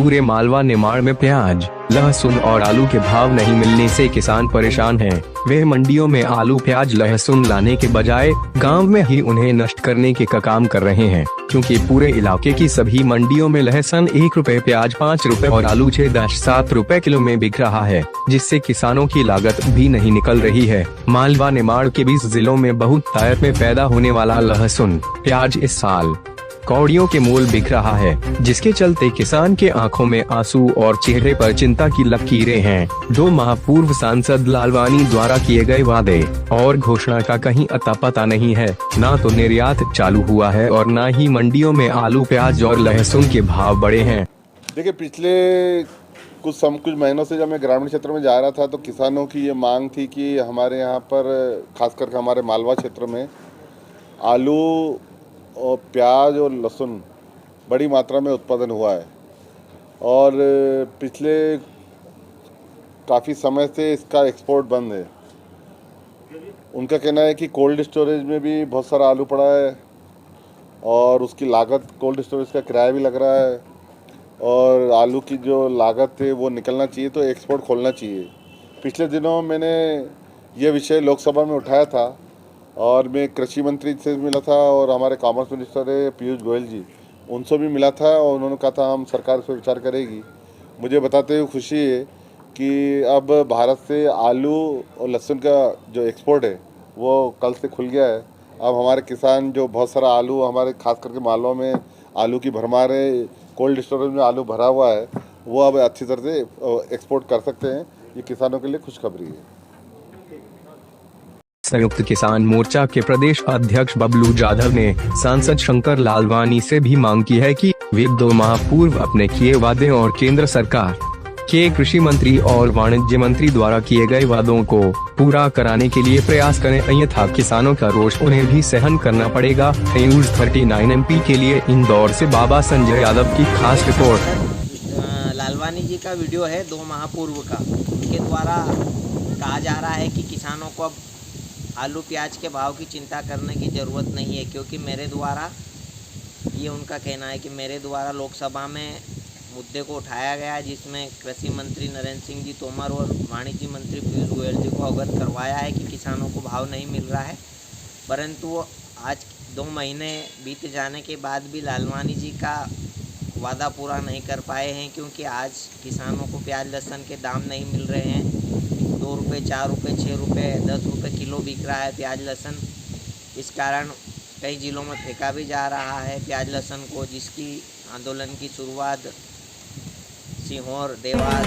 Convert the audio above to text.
पूरे मालवा निमाड़ में प्याज, लहसुन और आलू के भाव नहीं मिलने से किसान परेशान हैं। वे मंडियों में आलू, प्याज, लहसुन लाने के बजाय गांव में ही उन्हें नष्ट करने के काम कर रहे हैं, क्योंकि पूरे इलाके की सभी मंडियों में लहसुन 1 रुपए, प्याज 5 रुपए और आलू 6-7 रुपए किलो में बिक रहा है, जिससे किसानों की लागत भी नहीं निकल रही है। मालवा निमाड़ के 20 जिलों में बहुत तायत में पैदा होने वाला लहसुन, प्याज इस साल कौड़ियों के मोल बिक रहा है, जिसके चलते किसान के आंखों में आंसू और चेहरे पर चिंता की लकीरें हैं। 2 माह पूर्व सांसद लालवानी द्वारा किए गए वादे और घोषणा का कहीं अता पता नहीं है। ना तो निर्यात चालू हुआ है और ना ही मंडियों में आलू, प्याज और लहसुन के भाव बढ़े हैं। देखिए, पिछले कुछ महीनों से जब मैं ग्रामीण क्षेत्र में जा रहा था तो किसानों की ये मांग थी कि हमारे यहाँ पर, खास करके हमारे मालवा क्षेत्र में, आलू और प्याज और लहसुन बड़ी मात्रा में उत्पादन हुआ है और पिछले काफ़ी समय से इसका एक्सपोर्ट बंद है। उनका कहना है कि कोल्ड स्टोरेज में भी बहुत सारा आलू पड़ा है और उसकी लागत, कोल्ड स्टोरेज का किराया भी लग रहा है और आलू की जो लागत है वो निकलना चाहिए, तो एक्सपोर्ट खोलना चाहिए। पिछले दिनों मैंने ये विषय लोकसभा में उठाया था और मैं कृषि मंत्री से मिला था और हमारे कॉमर्स मिनिस्टर है पीयूष गोयल जी, उनसे भी मिला था और उन्होंने कहा था हम सरकार इस पर विचार करेगी। मुझे बताते हुए खुशी है कि अब भारत से आलू और लहसुन का जो एक्सपोर्ट है वो कल से खुल गया है। अब हमारे किसान जो बहुत सारा आलू, हमारे खास करके मालवा में आलू की भरमार है, कोल्ड स्टोरेज में आलू भरा हुआ है, वो अब अच्छी तरह से एक्सपोर्ट कर सकते हैं। ये किसानों के लिए खुशखबरी है। संयुक्त किसान मोर्चा के प्रदेश अध्यक्ष बबलू जाधव ने सांसद शंकर लालवानी से भी मांग की है कि वे 2 माह पूर्व अपने किए वादे और केंद्र सरकार के कृषि मंत्री और वाणिज्य मंत्री द्वारा किए गए वादों को पूरा कराने के लिए प्रयास करें, अन्यथा किसानों का रोष उन्हें भी सहन करना पड़ेगा। न्यूज़ 39 MP के लिए इंदौर से बाबा संजय यादव की खास रिपोर्ट। लालवानी जी का वीडियो है 2 माह पूर्व का। उनके द्वारा कहा जा रहा है कि किसानों को अब आलू, प्याज के भाव की चिंता करने की ज़रूरत नहीं है, क्योंकि मेरे द्वारा, ये उनका कहना है कि मेरे द्वारा लोकसभा में मुद्दे को उठाया गया, जिसमें कृषि मंत्री नरेंद्र सिंह जी तोमर और वाणिज्य मंत्री पीयूष गोयल जी को अवगत करवाया है कि किसानों को भाव नहीं मिल रहा है। परंतु वो आज 2 महीने बीत जाने के बाद भी लालवानी जी का वादा पूरा नहीं कर पाए हैं, क्योंकि आज किसानों को प्याज, लहसुन के दाम नहीं मिल रहे हैं। 2 रुपये, 4 रुपये, 6 रुपये, 10 रुपये किलो बिक रहा है प्याज, लहसुन। इस कारण कई जिलों में फेंका भी जा रहा है प्याज, लहसुन को, जिसकी आंदोलन की शुरुआत सीहोर, देवास